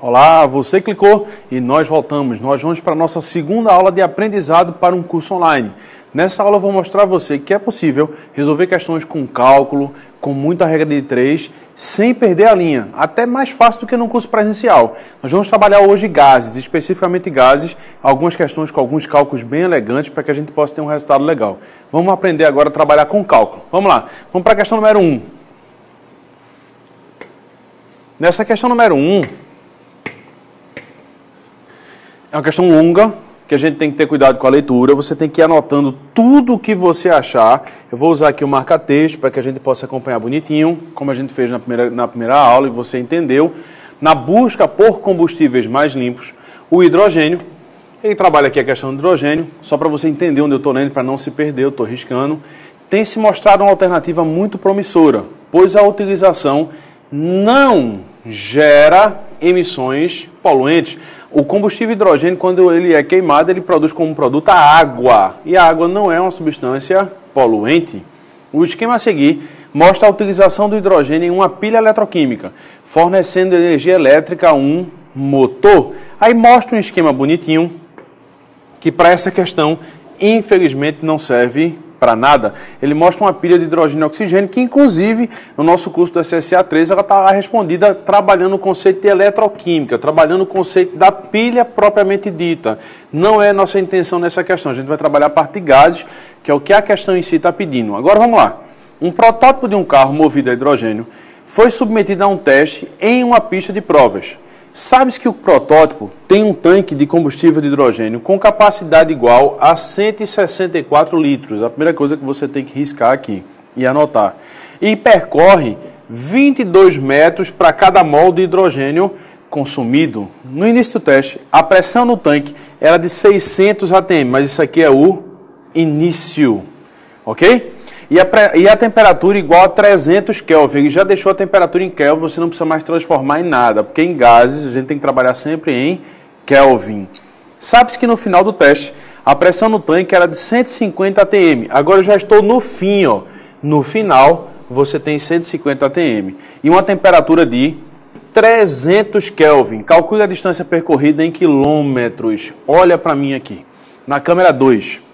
Olá, você clicou e nós voltamos. Nós vamos para a nossa segunda aula de aprendizado para um curso online. Nessa aula eu vou mostrar a você que é possível resolver questões com cálculo, com muita regra de 3, sem perder a linha. Até mais fácil do que num curso presencial. Nós vamos trabalhar hoje gases, especificamente gases, algumas questões com alguns cálculos bem elegantes para que a gente possa ter um resultado legal. Vamos aprender agora a trabalhar com cálculo. Vamos lá, vamos para a questão número 1. Nessa questão número 1, é uma questão longa, que a gente tem que ter cuidado com a leitura. Você tem que ir anotando tudo o que você achar. Eu vou usar aqui o marca-texto para que a gente possa acompanhar bonitinho, como a gente fez na primeira aula e você entendeu. Na busca por combustíveis mais limpos, o hidrogênio, ele trabalha aqui a questão do hidrogênio, só para você entender onde eu estou lendo, para não se perder, eu estou riscando. Tem se mostrado uma alternativa muito promissora, pois a utilização não gera emissões poluentes. O combustível hidrogênio, quando ele é queimado, ele produz como produto a água. E a água não é uma substância poluente. O esquema a seguir mostra a utilização do hidrogênio em uma pilha eletroquímica, fornecendo energia elétrica a um motor. Aí mostra um esquema bonitinho, que para essa questão, infelizmente, não serve para nada. Ele mostra uma pilha de hidrogênio e oxigênio, que inclusive no nosso curso do SSA 3 ela está respondida trabalhando o conceito de eletroquímica, trabalhando o conceito da pilha propriamente dita. Não é nossa intenção nessa questão, a gente vai trabalhar a parte de gases, que é o que a questão em si está pedindo. Agora vamos lá. Um protótipo de um carro movido a hidrogênio foi submetido a um teste em uma pista de provas. Sabe-se que o protótipo tem um tanque de combustível de hidrogênio com capacidade igual a 164 litros. A primeira coisa que você tem que riscar aqui e anotar. E percorre 22 metros para cada mol de hidrogênio consumido. No início do teste, a pressão no tanque era de 600 atm, mas isso aqui é o início, ok? E a temperatura igual a 300 Kelvin. Ele já deixou a temperatura em Kelvin, você não precisa mais transformar em nada, porque em gases a gente tem que trabalhar sempre em Kelvin. Sabe-se que no final do teste, a pressão no tanque era de 150 atm. Agora eu já estou no fim, ó. No final, você tem 150 atm. E uma temperatura de 300 Kelvin. Calcule a distância percorrida em quilômetros. Olha para mim aqui, na câmera 2.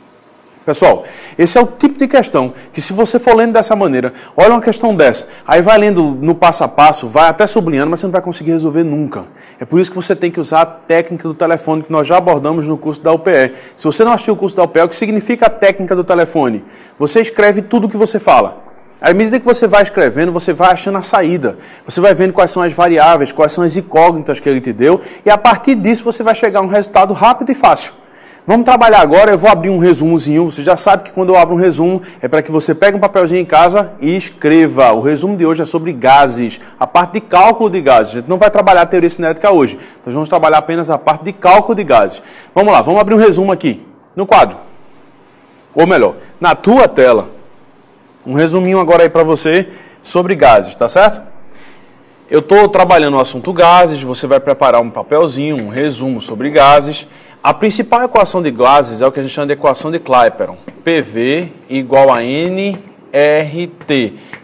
Pessoal, esse é o tipo de questão que se você for lendo dessa maneira, olha uma questão dessa, aí vai lendo no passo a passo, vai até sublinhando, mas você não vai conseguir resolver nunca. É por isso que você tem que usar a técnica do telefone que nós já abordamos no curso da UPE. Se você não assistiu o curso da UPE, o que significa a técnica do telefone? Você escreve tudo o que você fala. À medida que você vai escrevendo, você vai achando a saída. Você vai vendo quais são as variáveis, quais são as incógnitas que ele te deu, e a partir disso você vai chegar a um resultado rápido e fácil. Vamos trabalhar agora, eu vou abrir um resumozinho. Você já sabe que quando eu abro um resumo, é para que você pegue um papelzinho em casa e escreva. O resumo de hoje é sobre gases, a parte de cálculo de gases. A gente não vai trabalhar a teoria cinética hoje, nós vamos trabalhar apenas a parte de cálculo de gases. Vamos lá, vamos abrir um resumo aqui, no quadro. Ou melhor, na tua tela. Um resuminho agora aí para você sobre gases, tá certo? Eu estou trabalhando o assunto gases, você vai preparar um papelzinho, um resumo sobre gases. A principal equação de gases é o que a gente chama de equação de Clapeyron. PV igual a nRT.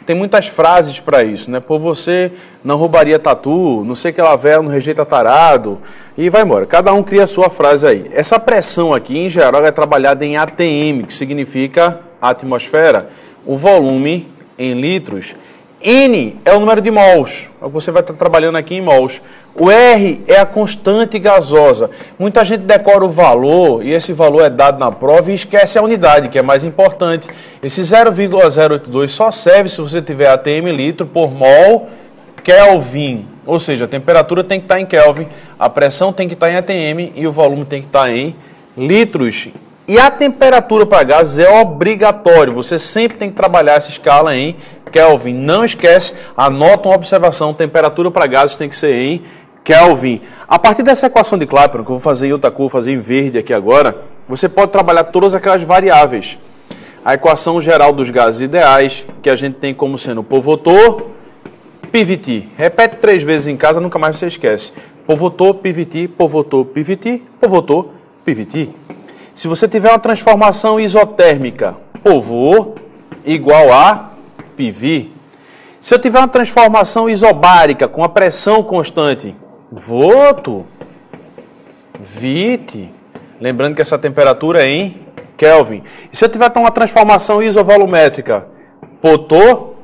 Tem muitas frases para isso, né? Por você não roubaria tatu, não sei que lá véu, não rejeita tarado, e vai embora. Cada um cria a sua frase aí. Essa pressão aqui, em geral, é trabalhada em ATM, que significa atmosfera. O volume em litros. N é o número de mols, é o que você vai estar trabalhando aqui em mols. O R é a constante gasosa. Muita gente decora o valor, e esse valor é dado na prova, e esquece a unidade, que é mais importante. Esse 0,082 só serve se você tiver ATM litro por mol Kelvin. Ou seja, a temperatura tem que estar em Kelvin, a pressão tem que estar em ATM e o volume tem que estar em litros. E a temperatura para gases é obrigatório. Você sempre tem que trabalhar essa escala em Kelvin. Não esquece, anota uma observação, temperatura para gases tem que ser em Kelvin. A partir dessa equação de Clapeyron, que eu vou fazer em outra cor, vou fazer em verde aqui agora, você pode trabalhar todas aquelas variáveis. A equação geral dos gases ideais, que a gente tem como sendo Povotor, PVT. Repete 3 vezes em casa, nunca mais você esquece. Povotor, PVT, Povotor, PVT, Povotor, PVT. Se você tiver uma transformação isotérmica, POVO igual a PV. Se eu tiver uma transformação isobárica com a pressão constante, Volt, Vit, lembrando que essa temperatura é em Kelvin. E se eu tiver uma transformação isovolumétrica, Poto,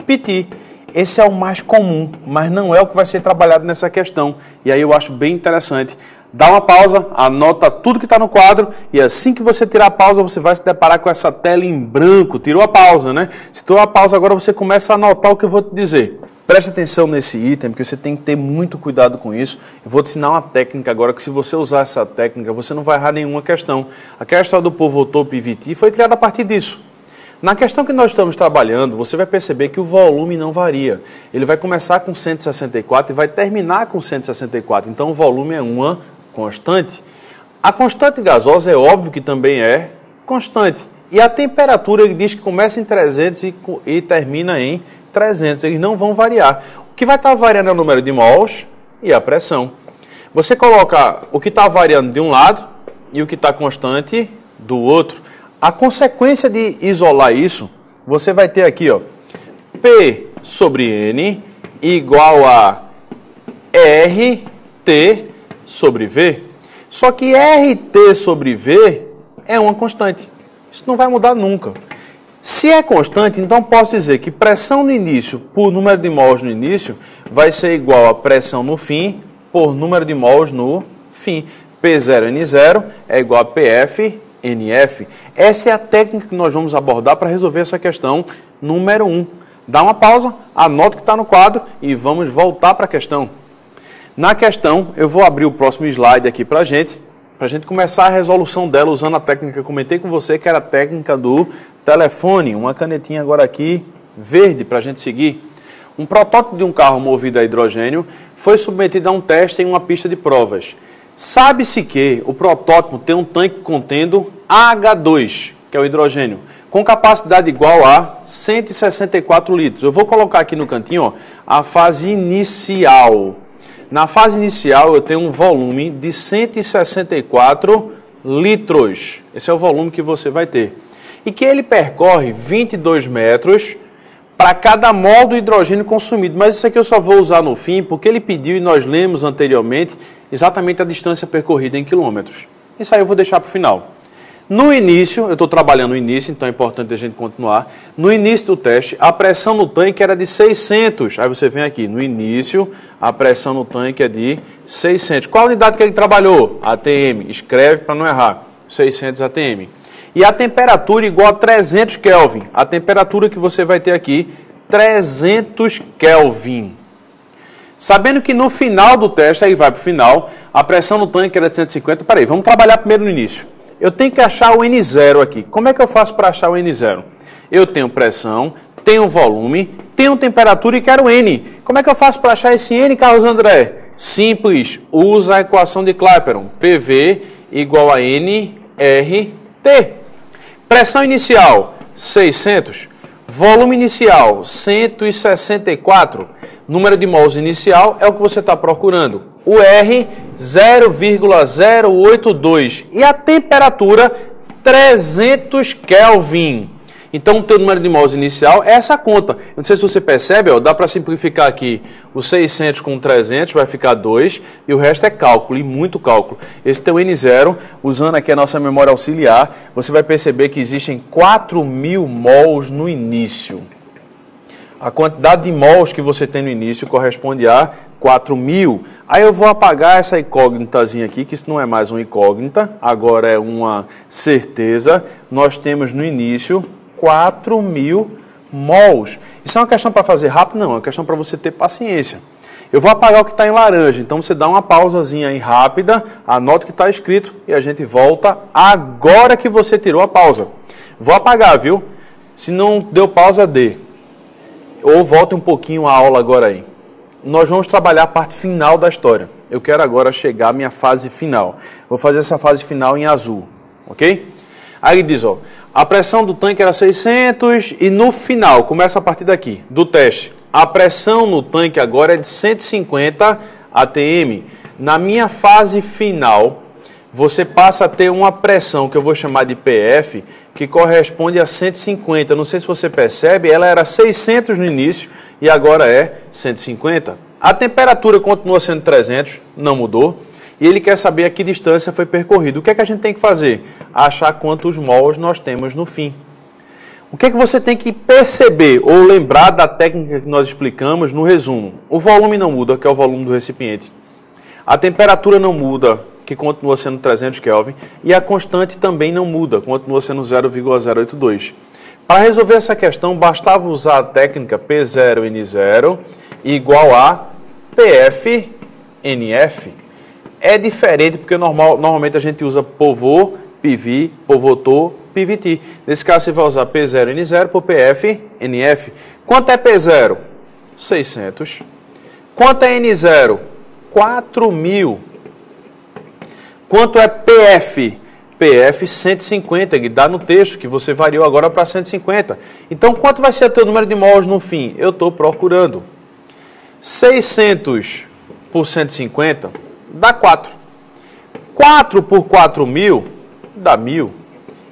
Pt. Esse é o mais comum, mas não é o que vai ser trabalhado nessa questão. E aí eu acho bem interessante. Dá uma pausa, anota tudo que está no quadro e assim que você tirar a pausa, você vai se deparar com essa tela em branco. Tirou a pausa, né? Se tirou a pausa, agora você começa a anotar o que eu vou te dizer. Preste atenção nesse item, porque você tem que ter muito cuidado com isso. Eu vou te ensinar uma técnica agora, que se você usar essa técnica, você não vai errar nenhuma questão. A questão do Povotope e Viti foi criada a partir disso. Na questão que nós estamos trabalhando, você vai perceber que o volume não varia. Ele vai começar com 164 e vai terminar com 164. Então, o volume é uma constante. A constante gasosa é óbvio que também é constante. E a temperatura, ele diz que começa em 300 e termina em 300. Eles não vão variar. O que vai estar variando é o número de mols e a pressão. Você coloca o que está variando de um lado e o que está constante do outro. A consequência de isolar isso, você vai ter aqui, ó, P sobre N igual a RT sobre V. Só que RT sobre V é uma constante. Isso não vai mudar nunca. Se é constante, então posso dizer que pressão no início por número de mols no início vai ser igual a pressão no fim por número de mols no fim. P0N0 é igual a PF NF. Essa é a técnica que nós vamos abordar para resolver essa questão número 1. Dá uma pausa, anota o que está no quadro e vamos voltar para a questão. Na questão, eu vou abrir o próximo slide aqui para a gente começar a resolução dela usando a técnica que eu comentei com você, que era a técnica do telefone. Uma canetinha agora aqui, verde, para a gente seguir. Um protótipo de um carro movido a hidrogênio foi submetido a um teste em uma pista de provas. Sabe-se que o protótipo tem um tanque contendo H2, que é o hidrogênio, com capacidade igual a 164 litros. Eu vou colocar aqui no cantinho, ó, a fase inicial. Na fase inicial eu tenho um volume de 164 litros. Esse é o volume que você vai ter. E que ele percorre 22 metros para cada mol do hidrogênio consumido. Mas isso aqui eu só vou usar no fim, porque ele pediu e nós lemos anteriormente exatamente a distância percorrida em quilômetros. Isso aí eu vou deixar para o final. No início, eu estou trabalhando no início, então é importante a gente continuar. No início do teste, a pressão no tanque era de 600. Aí você vem aqui, no início, a pressão no tanque é de 600. Qual a unidade que ele trabalhou? ATM. Escreve para não errar. 600 ATM. E a temperatura igual a 300 Kelvin. A temperatura que você vai ter aqui, 300 Kelvin. Sabendo que no final do teste, aí vai para o final, a pressão no tanque era de 150. Peraí, vamos trabalhar primeiro no início. Eu tenho que achar o N0 aqui. Como é que eu faço para achar o N0? Eu tenho pressão, tenho volume, tenho temperatura e quero N. Como é que eu faço para achar esse N, Carlos André? Simples, usa a equação de Clapeyron. PV igual a nRT. Pressão inicial, 600. Volume inicial, 164. Número de mols inicial é o que você está procurando. O R, 0,082. E a temperatura, 300 Kelvin. Então, o teu número de mols inicial é essa conta. Eu não sei se você percebe, ó, dá para simplificar aqui o 600 com 300, vai ficar 2. E o resto é cálculo, e muito cálculo. Esse teu N0, usando aqui a nossa memória auxiliar, você vai perceber que existem 4.000 mols no início. A quantidade de mols que você tem no início corresponde a 4.000. Aí eu vou apagar essa incógnitazinha aqui, que isso não é mais uma incógnita, agora é uma certeza. Nós temos no início 4.000 mols. Isso é uma questão para fazer rápido? Não, é uma questão para você ter paciência. Eu vou apagar o que está em laranja, então você dá uma pausazinha aí rápida, anota o que está escrito e a gente volta agora que você tirou a pausa. Vou apagar, viu? Se não deu pausa, dê. Ou volte um pouquinho a aula agora aí. Nós vamos trabalhar a parte final da história. Eu quero agora chegar à minha fase final. Vou fazer essa fase final em azul, ok? Aí ele diz, ó, a pressão do tanque era 600 e no final, começa a partir daqui, do teste. A pressão no tanque agora é de 150 ATM. Na minha fase final, você passa a ter uma pressão que eu vou chamar de PF, que corresponde a 150. Não sei se você percebe, ela era 600 no início e agora é 150. A temperatura continua sendo 300, não mudou. E ele quer saber a que distância foi percorrido. O que é que a gente tem que fazer? Achar quantos mols nós temos no fim. O que é que você tem que perceber ou lembrar da técnica que nós explicamos no resumo? O volume não muda, que é o volume do recipiente. A temperatura não muda, que continua sendo 300 Kelvin. E a constante também não muda, continua sendo 0,082. Para resolver essa questão, bastava usar a técnica P0N0 igual a PF-NF. É diferente porque normalmente a gente usa pivô, PV, povotor, PVT. Nesse caso você vai usar P0N0 por PF-NF. Quanto é P0? 600. Quanto é N0? 4.000. Quanto é PF? PF 150, que dá no texto, que você variou agora para 150. Então, quanto vai ser o teu número de mols no fim? Eu estou procurando. 600 por 150 dá 4. 4 por 4.000 dá 1.000.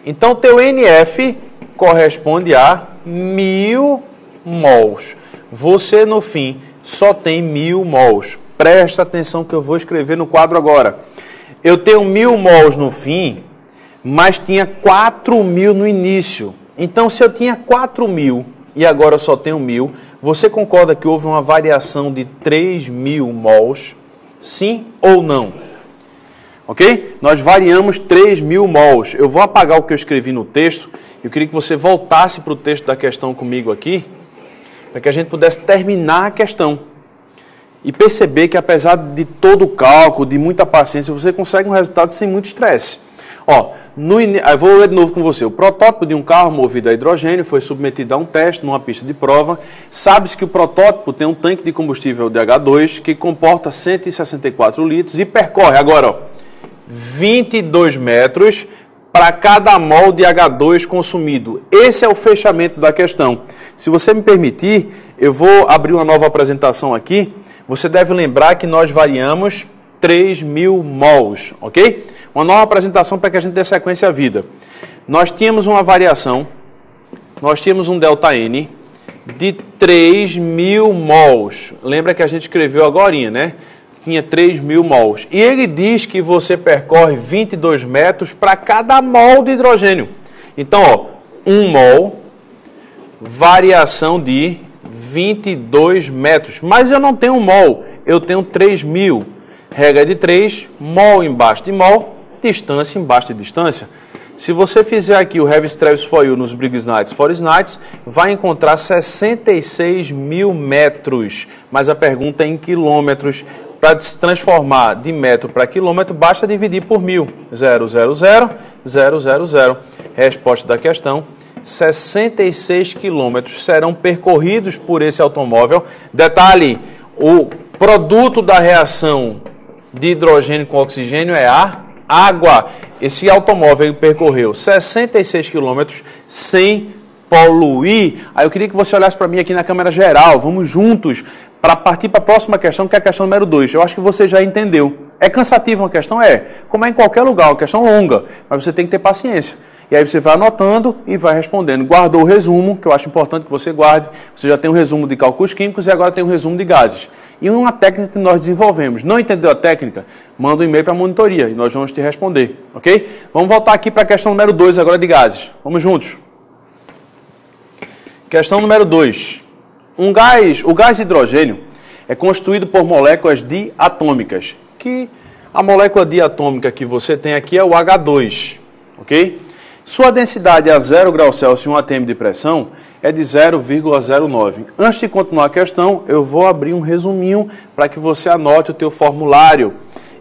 Então, teu NF corresponde a 1.000 mols. Você, no fim, só tem 1.000 mols. Presta atenção que eu vou escrever no quadro agora. Eu tenho 1.000 mols no fim, mas tinha 4.000 no início. Então, se eu tinha 4.000 e agora eu só tenho 1.000, você concorda que houve uma variação de 3.000 mols? Sim ou não? Ok? Nós variamos 3.000 mols. Eu vou apagar o que eu escrevi no texto. Eu queria que você voltasse para o texto da questão comigo aqui, para que a gente pudesse terminar a questão. E perceber que apesar de todo o cálculo, de muita paciência, você consegue um resultado sem muito estresse. Ó, eu vou ler de novo com você. O protótipo de um carro movido a hidrogênio foi submetido a um teste numa pista de prova. Sabe-se que o protótipo tem um tanque de combustível DH2 que comporta 164 litros e percorre agora, ó, 22 metros para cada mol de H2 consumido. Esse é o fechamento da questão. Se você me permitir, eu vou abrir uma nova apresentação aqui. Você deve lembrar que nós variamos 3.000 mols, ok? Uma nova apresentação para que a gente dê sequência à vida. Nós tínhamos uma variação, nós tínhamos um ΔN de 3.000 mols. Lembra que a gente escreveu agorinha, né? Tinha 3.000 mols. E ele diz que você percorre 22 metros para cada mol de hidrogênio. Então, ó, 1 mol, variação de 22 metros. Mas eu não tenho 1 mol, eu tenho 3.000. Regra de 3, mol embaixo de mol, distância embaixo de distância. Se você fizer aqui o Have Stress for You nos Briggs Nights for Nights, vai encontrar 66.000 metros. Mas a pergunta é em quilômetros. Para se transformar de metro para quilômetro, basta dividir por 1.000. 0,000,000. Resposta da questão: 66 quilômetros serão percorridos por esse automóvel. Detalhe, o produto da reação de hidrogênio com oxigênio é a água. Esse automóvel percorreu 66 quilômetros sem poluir. Aí eu queria que você olhasse para mim aqui na câmera geral. Vamos juntos para partir para a próxima questão, que é a questão número 2. Eu acho que você já entendeu. É cansativa uma questão? É. Como é em qualquer lugar, uma questão longa. Mas você tem que ter paciência. E aí você vai anotando e vai respondendo. Guardou o resumo, que eu acho importante que você guarde. Você já tem um resumo de cálculos químicos e agora tem um resumo de gases. E uma técnica que nós desenvolvemos. Não entendeu a técnica? Manda um e-mail para a monitoria e nós vamos te responder. Ok? Vamos voltar aqui para a questão número 2 agora de gases. Vamos juntos. Questão número 2. O gás hidrogênio é constituído por moléculas diatômicas. Que a molécula diatômica que você tem aqui é o H2. Ok? Sua densidade a 0 graus Celsius e 1 atm de pressão é de 0,09. Antes de continuar a questão, eu vou abrir um resuminho para que você anote o teu formulário.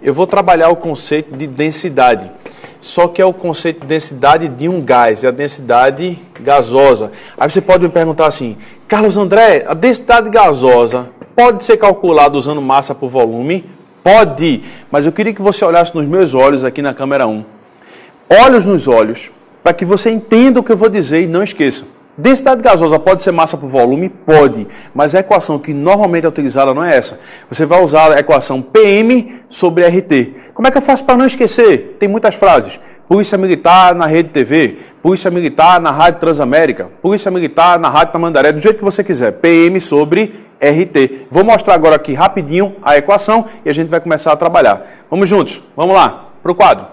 Eu vou trabalhar o conceito de densidade. Só que é o conceito de densidade de um gás, é a densidade gasosa. Aí você pode me perguntar assim: Carlos André, a densidade gasosa pode ser calculada usando massa por volume? Pode, mas eu queria que você olhasse nos meus olhos aqui na câmera 1. Olhos nos olhos, para que você entenda o que eu vou dizer e não esqueça. Densidade gasosa pode ser massa por volume? Pode, mas a equação que normalmente é utilizada não é essa. Você vai usar a equação PM sobre RT. Como é que eu faço para não esquecer? Tem muitas frases. Polícia Militar na Rede TV, Polícia Militar na Rádio Transamérica, Polícia Militar na Rádio Tamandaré, do jeito que você quiser. PM sobre RT. Vou mostrar agora aqui rapidinho a equação e a gente vai começar a trabalhar. Vamos juntos? Vamos lá, para o quadro.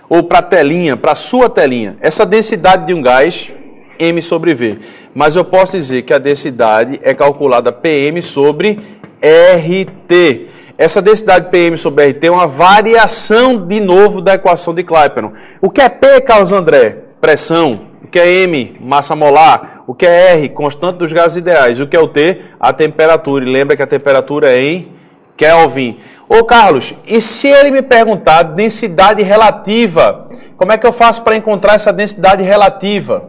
Ou para a telinha, para a sua telinha. Essa densidade de um gás, M sobre V. Mas eu posso dizer que a densidade é calculada PM sobre RT. Essa densidade PM sobre RT é uma variação, de novo, da equação de Clapeyron. O que é P, Carlos André? Pressão. O que é M? Massa molar. O que é R? Constante dos gases ideais. O que é o T? A temperatura. E lembra que a temperatura é em Kelvin. Ô Carlos, e se ele me perguntar densidade relativa, como é que eu faço para encontrar essa densidade relativa?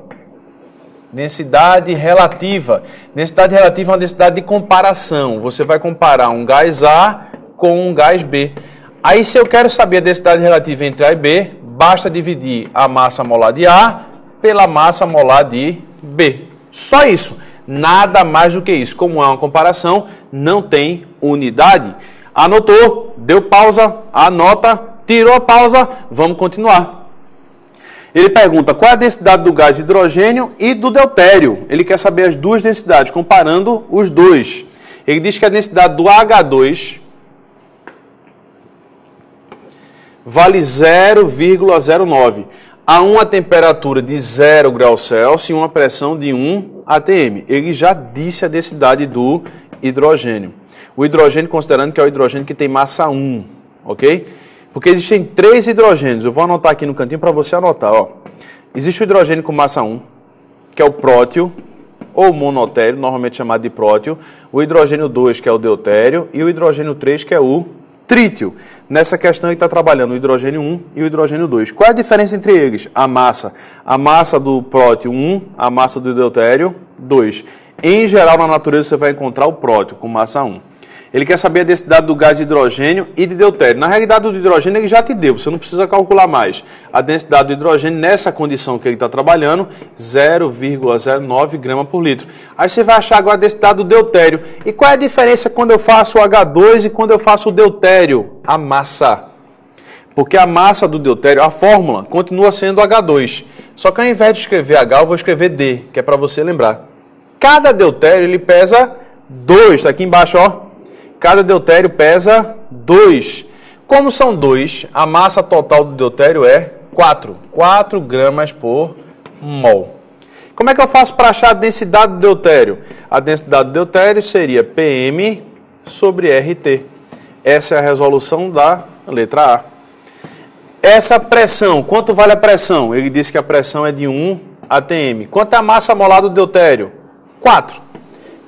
Densidade relativa. Densidade relativa é uma densidade de comparação. Você vai comparar um gás A com um gás B. Aí, se eu quero saber a densidade relativa entre A e B, basta dividir a massa molar de A pela massa molar de B. Só isso. Nada mais do que isso. Como é uma comparação, não tem unidade. Anotou? Deu pausa? Anota? Tirou a pausa? Vamos continuar. Ele pergunta qual é a densidade do gás hidrogênio e do deutério. Ele quer saber as duas densidades, comparando os dois. Ele diz que a densidade do H2 vale 0,09. A uma temperatura de 0 graus Celsius e uma pressão de 1 atm. Ele já disse a densidade do hidrogênio. O hidrogênio, considerando que é o hidrogênio que tem massa 1, ok? Porque existem 3 hidrogênios. Eu vou anotar aqui no cantinho para você anotar. Ó. Existe o hidrogênio com massa 1, que é o prótio, ou monotério, normalmente chamado de prótio. O hidrogênio 2, que é o deutério, e o hidrogênio 3, que é o trítio. Nessa questão ele está trabalhando o hidrogênio 1 e o hidrogênio 2. Qual é a diferença entre eles? A massa. A massa do prótio 1, a massa do deutério 2. Em geral, na natureza, você vai encontrar o prótio com massa 1. Ele quer saber a densidade do gás hidrogênio e de deutério. Na realidade, o do hidrogênio ele já te deu, você não precisa calcular mais. A densidade do hidrogênio, nessa condição que ele está trabalhando, 0,09 grama por litro. Aí você vai achar agora a densidade do deutério. E qual é a diferença quando eu faço o H2 e quando eu faço o deutério? A massa. Porque a massa do deutério, a fórmula, continua sendo H2. Só que ao invés de escrever H, eu vou escrever D, que é para você lembrar. Cada deutério ele pesa 2, está aqui embaixo, ó. Cada deutério pesa 2. Como são 2, a massa total do deutério é 4. 4 gramas por mol. Como é que eu faço para achar a densidade do deutério? A densidade do deutério seria PM sobre RT. Essa é a resolução da letra A. Essa pressão, quanto vale a pressão? Ele disse que a pressão é de 1 atm. Quanto é a massa molar do deutério? 4.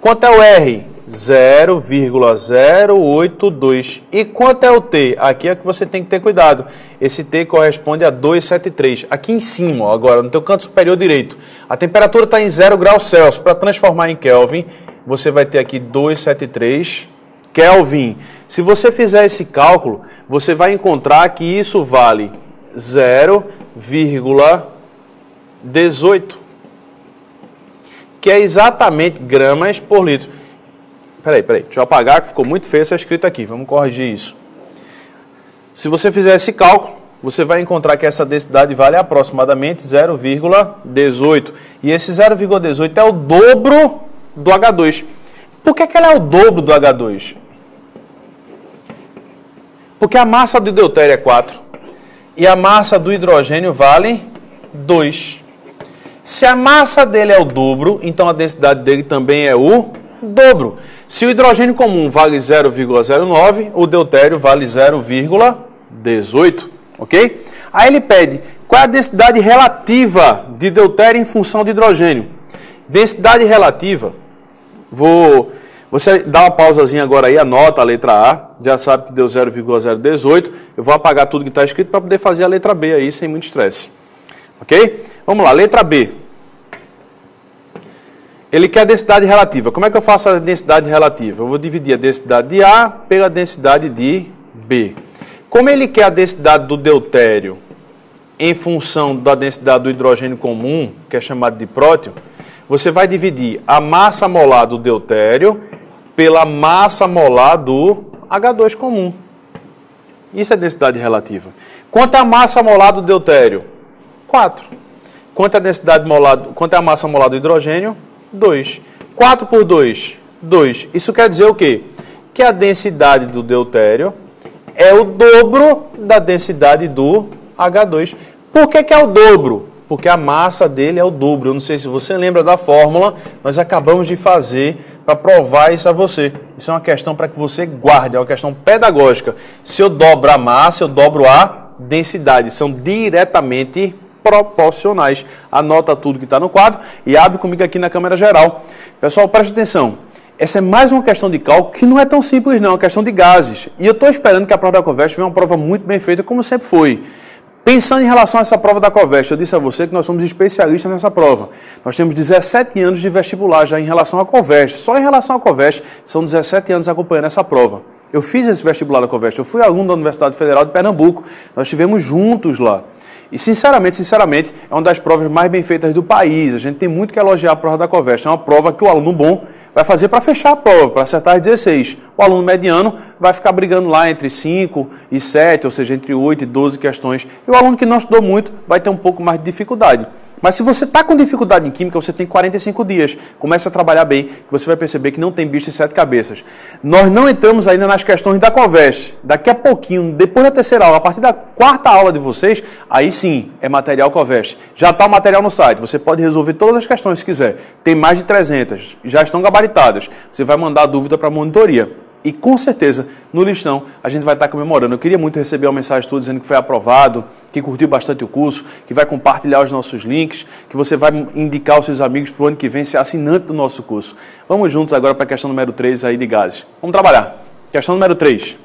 Quanto é o R? 0,082. E quanto é o T? Aqui é que você tem que ter cuidado. Esse T corresponde a 273. Aqui em cima, ó, agora, no teu canto superior direito. A temperatura está em 0 graus Celsius. Para transformar em Kelvin, você vai ter aqui 273 Kelvin. Se você fizer esse cálculo, você vai encontrar que isso vale 0,18. Que é exatamente gramas por litro. Peraí, deixa eu apagar que ficou muito feio essa escrita aqui, vamos corrigir isso. Se você fizer esse cálculo, você vai encontrar que essa densidade vale aproximadamente 0,18. E esse 0,18 é o dobro do H2. Por que ela é o dobro do H2? Porque a massa do deutério é 4 e a massa do hidrogênio vale 2. Se a massa dele é o dobro, então a densidade dele também é o dobro. Se o hidrogênio comum vale 0,09, o deutério vale 0,18, ok? Aí ele pede qual é a densidade relativa de deutério em função de hidrogênio. Densidade relativa, você dá uma pausazinha agora aí, anota a letra A, já sabe que deu 0,018, eu vou apagar tudo que está escrito para poder fazer a letra B aí sem muito estresse, ok? Vamos lá, letra B. Ele quer a densidade relativa. Como é que eu faço a densidade relativa? Eu vou dividir a densidade de A pela densidade de B. Como ele quer a densidade do deutério em função da densidade do hidrogênio comum, que é chamado de prótio, você vai dividir a massa molar do deutério pela massa molar do H2 comum. Isso é densidade relativa. Quanto é a massa molar do deutério? 4. Quanto é a massa molar do hidrogênio? 2. 4 por 2, 2. Isso quer dizer o quê? Que a densidade do deutério é o dobro da densidade do H2. Por que é o dobro? Porque a massa dele é o dobro. Eu não sei se você lembra da fórmula, nós acabamos de fazer para provar isso a você. Isso é uma questão para que você guarde, é uma questão pedagógica. Se eu dobro a massa, eu dobro a densidade. São diretamente proporcionais. Anota tudo que está no quadro e abre comigo aqui na câmera geral. Pessoal, preste atenção. Essa é mais uma questão de cálculo que não é tão simples não, é uma questão de gases. E eu estou esperando que a prova da Covest venha uma prova muito bem feita, como sempre foi. Pensando em relação a essa prova da Covest, eu disse a você que nós somos especialistas nessa prova. Nós temos 17 anos de vestibular já em relação à Covest. Só em relação à Covest, são 17 anos acompanhando essa prova. Eu fiz esse vestibular da Covest, eu fui aluno da Universidade Federal de Pernambuco. Nós estivemos juntos lá. E sinceramente, é uma das provas mais bem feitas do país. A gente tem muito que elogiar a prova da Covest. É uma prova que o aluno bom vai fazer para fechar a prova, para acertar as 16. O aluno mediano vai ficar brigando lá entre 5 e 7, ou seja, entre 8 e 12 questões. E o aluno que não estudou muito vai ter um pouco mais de dificuldade. Mas se você está com dificuldade em química, você tem 45 dias. Comece a trabalhar bem, que você vai perceber que não tem bicho de 7 cabeças. Nós não entramos ainda nas questões da Covest. Daqui a pouquinho, depois da terceira aula, a partir da quarta aula de vocês, aí sim é material Covest. Já está o material no site. Você pode resolver todas as questões se quiser. Tem mais de 300. Já estão gabaritadas. Você vai mandar a dúvida para a monitoria. E com certeza, no listão, a gente vai estar comemorando. Eu queria muito receber uma mensagem tua dizendo que foi aprovado, que curtiu bastante o curso, que vai compartilhar os nossos links, que você vai indicar os seus amigos para o ano que vem ser assinante do nosso curso. Vamos juntos agora para a questão número 3 aí de gases. Vamos trabalhar. Questão número 3.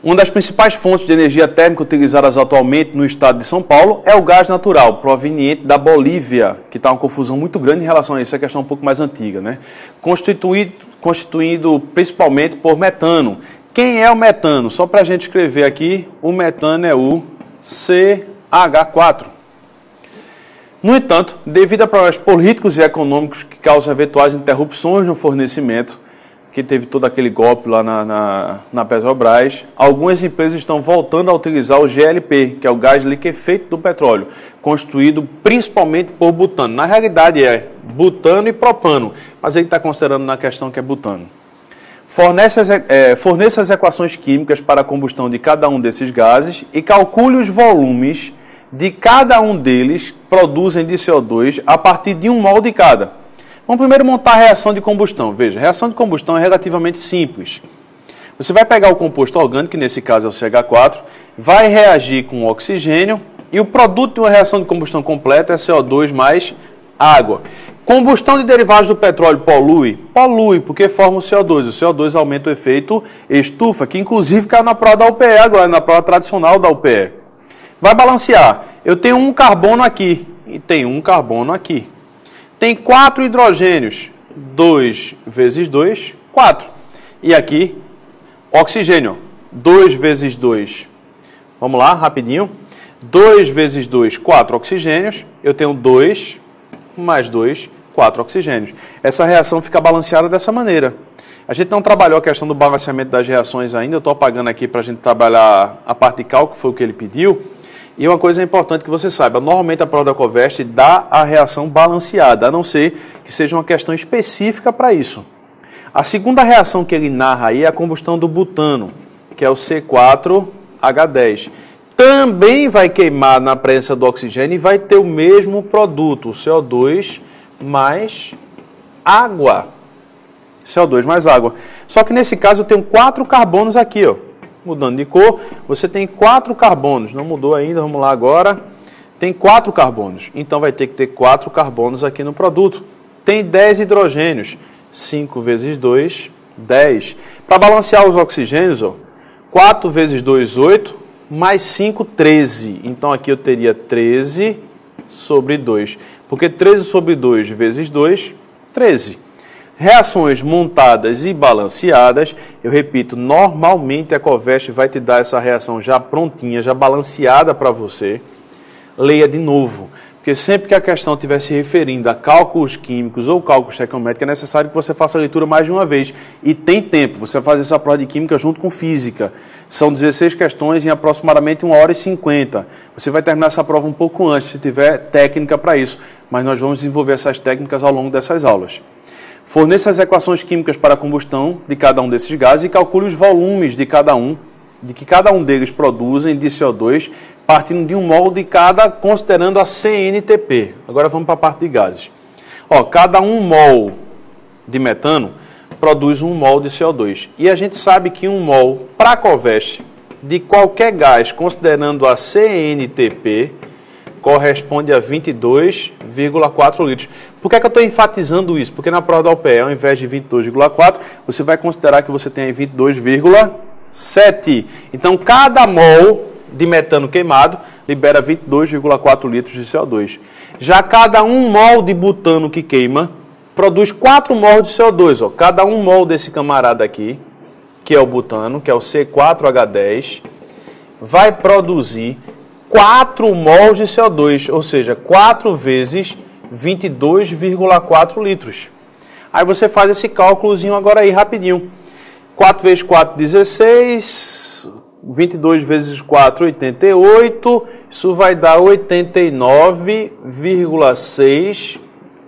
Uma das principais fontes de energia térmica utilizadas atualmente no estado de São Paulo é o gás natural, proveniente da Bolívia, que está uma confusão muito grande em relação a isso, é questão um pouco mais antiga, né? Constituído principalmente por metano. Quem é o metano? Só para a gente escrever aqui, o metano é o CH4. No entanto, devido a problemas políticos e econômicos que causam eventuais interrupções no fornecimento, que teve todo aquele golpe lá na Petrobras, algumas empresas estão voltando a utilizar o GLP, que é o gás liquefeito do petróleo, constituído principalmente por butano. Na realidade é butano e propano, mas ele está considerando na questão que é butano. Forneça as equações químicas para a combustão de cada um desses gases e calcule os volumes de cada um deles produzem de CO2 a partir de 1 mol de cada. Vamos primeiro montar a reação de combustão. Veja, a reação de combustão é relativamente simples. Você vai pegar o composto orgânico, que nesse caso é o CH4, vai reagir com o oxigênio e o produto de uma reação de combustão completa é CO2 mais água. Combustão de derivados do petróleo polui? Polui, porque forma o CO2. O CO2 aumenta o efeito estufa, que inclusive caiu na prova da UPE agora, na prova tradicional da UPE. Vai balancear. Eu tenho um carbono aqui e tenho um carbono aqui. Tem 4 hidrogênios, 2 vezes 2, 4. E aqui, oxigênio, 2 vezes 2. Vamos lá, rapidinho. 2 vezes 2, 4 oxigênios. Eu tenho 2 mais 2, 4 oxigênios. Essa reação fica balanceada dessa maneira. A gente não trabalhou a questão do balanceamento das reações ainda. Eu estou apagando aqui para a gente trabalhar a parte de cálculo, que foi o que ele pediu. E uma coisa importante que você saiba, normalmente a prova da Covest dá a reação balanceada, a não ser que seja uma questão específica para isso. A segunda reação que ele narra aí é a combustão do butano, que é o C4H10. Também vai queimar na presença do oxigênio e vai ter o mesmo produto, o CO2 mais água. CO2 mais água. Só que nesse caso eu tenho 4 carbonos aqui, ó. Mudando de cor, você tem 4 carbonos. Não mudou ainda, vamos lá agora. Tem 4 carbonos. Então vai ter que ter 4 carbonos aqui no produto. Tem 10 hidrogênios. 5 vezes 2, 10. Para balancear os oxigênios, ó, 4 vezes 2, 8. Mais 5, 13. Então aqui eu teria 13 sobre 2. Porque 13 sobre 2 vezes 2, 13. Reações montadas e balanceadas, eu repito, normalmente a Covest vai te dar essa reação já prontinha, já balanceada para você. Leia de novo, Porque sempre que a questão estiver se referindo a cálculos químicos ou cálculos estequiométricos, é necessário que você faça a leitura mais de uma vez. E tem tempo, você vai fazer essa prova de química junto com física. São 16 questões em aproximadamente 1h50. Você vai terminar essa prova um pouco antes, se tiver técnica para isso. Mas nós vamos desenvolver essas técnicas ao longo dessas aulas. Forneça as equações químicas para a combustão de cada um desses gases e calcule os volumes de que cada um deles produzem de CO2, partindo de um mol de cada, considerando a CNTP. Agora vamos para a parte de gases. Cada 1 mol de metano produz 1 mol de CO2. E a gente sabe que 1 mol para Coveste de qualquer gás, considerando a CNTP, corresponde a 22,4 litros. Por que é que eu estou enfatizando isso? Porque na prova da UPE, ao invés de 22,4, você vai considerar que você tem aí 22,7. Então, cada mol de metano queimado libera 22,4 litros de CO2. Já cada 1 mol de butano que queima produz 4 mol de CO2. Cada 1 mol desse camarada aqui, que é o butano, que é o C4H10, vai produzir 4 mols de CO2, ou seja, 4 vezes 22,4 litros. Aí você faz esse cálculozinho agora aí rapidinho. 4 vezes 4, 16, 22 vezes 4, 88, isso vai dar 89,6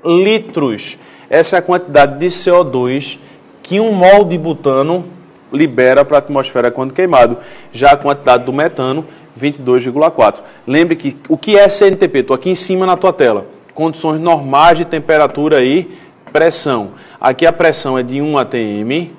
litros. Essa é a quantidade de CO2 que 1 mol de butano libera para a atmosfera quando queimado. Já a quantidade do metano, 22,4. Lembre que o que é CNTP? Estou aqui em cima na tua tela. Condições normais de temperatura e pressão. Aqui a pressão é de 1 atm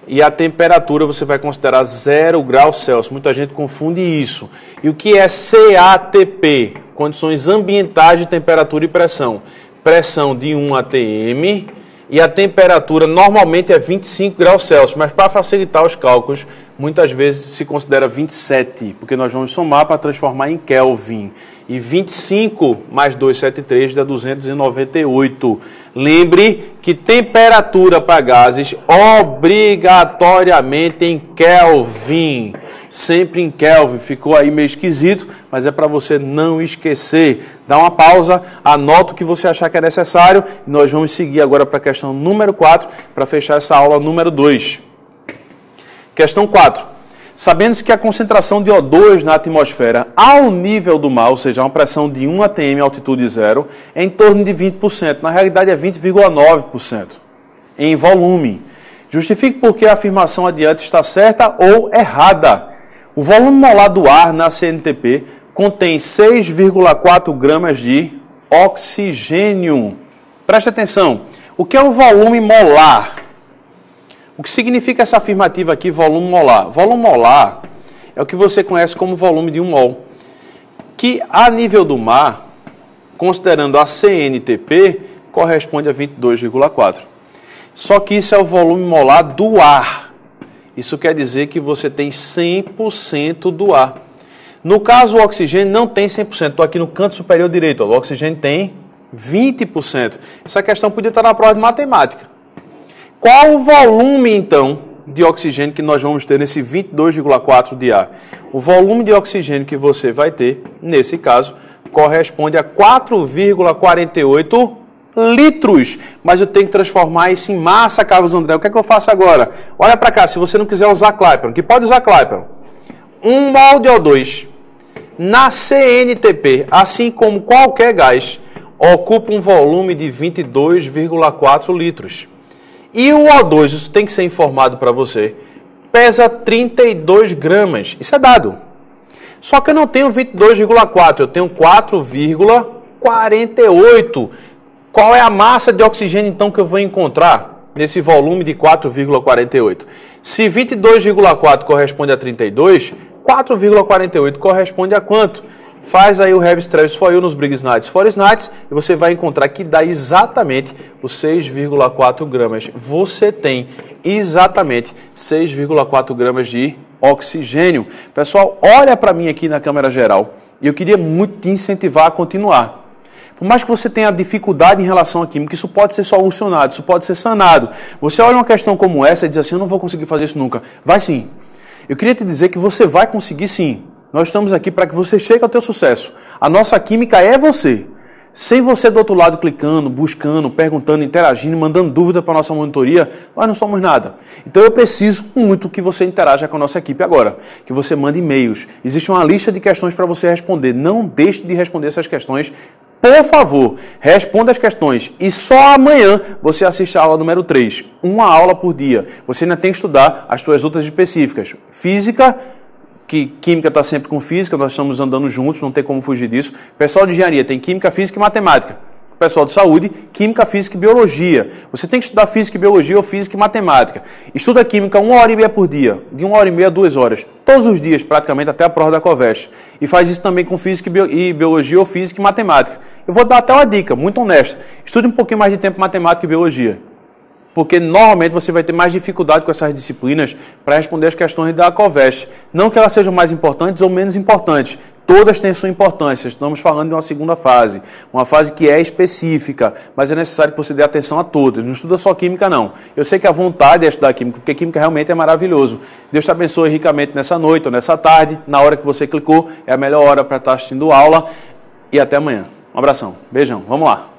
e a temperatura você vai considerar 0 graus Celsius. Muita gente confunde isso. E o que é CATP? Condições ambientais de temperatura e pressão. Pressão de 1 atm e a temperatura normalmente é 25 graus Celsius, mas para facilitar os cálculos, muitas vezes se considera 27, porque nós vamos somar para transformar em Kelvin. E 25 mais 273 dá 298. Lembre que temperatura para gases obrigatoriamente em Kelvin. Sempre em Kelvin. Ficou aí meio esquisito, mas é para você não esquecer. Dá uma pausa, anota o que você achar que é necessário e nós vamos seguir agora para a questão número 4 para fechar essa aula número 2. Questão 4. Sabendo-se que a concentração de O2 na atmosfera ao nível do mar, ou seja, uma pressão de 1 atm altitude zero, é em torno de 20%. Na realidade é 20,9% em volume. Justifique por que a afirmação adiante está certa ou errada. O volume molar do ar na CNTP contém 6,4 gramas de oxigênio. Preste atenção. O que é o volume molar? O que significa essa afirmativa aqui, volume molar? Volume molar é o que você conhece como volume de 1 mol, que a nível do mar, considerando a CNTP, corresponde a 22,4. Só que isso é o volume molar do ar. Isso quer dizer que você tem 100% do ar. No caso, o oxigênio não tem 100%. Estou aqui no canto superior direito. O oxigênio tem 20%. Essa questão podia estar na prova de matemática. Qual o volume, então, de oxigênio que nós vamos ter nesse 22,4 de ar? O volume de oxigênio que você vai ter, nesse caso, corresponde a 4,48 litros. Mas eu tenho que transformar isso em massa, Carlos André. O que é que eu faço agora? Olha para cá, se você não quiser usar Clapeyron, que pode usar Clapeyron. 1 mol de O2 na CNTP, assim como qualquer gás, ocupa um volume de 22,4 litros. E o O2, isso tem que ser informado para você, pesa 32 gramas. Isso é dado. Só que eu não tenho 22,4, eu tenho 4,48. Qual é a massa de oxigênio, então, que eu vou encontrar nesse volume de 4,48? Se 22,4 corresponde a 32, 4,48 corresponde a quanto? Faz aí o Have Stress for You nos Briggs Nights for Nights e você vai encontrar que dá exatamente os 6,4 gramas. Você tem exatamente 6,4 gramas de oxigênio. Pessoal, olha para mim aqui na câmera geral e eu queria muito te incentivar a continuar. Por mais que você tenha dificuldade em relação à química, isso pode ser solucionado, isso pode ser sanado. Você olha uma questão como essa e diz assim, eu não vou conseguir fazer isso nunca. Vai sim. Eu queria te dizer que você vai conseguir sim. Nós estamos aqui para que você chegue ao teu sucesso. A nossa química é você. Sem você do outro lado clicando, buscando, perguntando, interagindo, mandando dúvida para a nossa monitoria, nós não somos nada. Então eu preciso muito que você interaja com a nossa equipe agora, que você mande e-mails. Existe uma lista de questões para você responder. Não deixe de responder essas questões. Por favor, responda as questões e só amanhã você assiste a aula número 3. Uma aula por dia. Você ainda tem que estudar as suas outras específicas. Física, que química está sempre com física, nós estamos andando juntos, não tem como fugir disso. Pessoal de engenharia tem química, física e matemática. Pessoal de saúde, química, física e biologia. Você tem que estudar física e biologia ou física e matemática. Estuda química 1h30 por dia, de 1h30 a 2 horas. Todos os dias, praticamente, até a prova da Covest. E faz isso também com física e biologia ou física e matemática. Eu vou dar até uma dica, muito honesta. Estude um pouquinho mais de tempo matemática e biologia. Porque normalmente você vai ter mais dificuldade com essas disciplinas para responder as questões da Covest. Não que elas sejam mais importantes ou menos importantes. Todas têm sua importância. Estamos falando de uma segunda fase. Uma fase que é específica, mas é necessário que você dê atenção a todas. Não estuda só química, não. Eu sei que a vontade é estudar química, porque química realmente é maravilhoso. Deus te abençoe ricamente nessa noite ou nessa tarde. Na hora que você clicou, é a melhor hora para estar assistindo aula. E até amanhã. Um abração. Beijão. Vamos lá.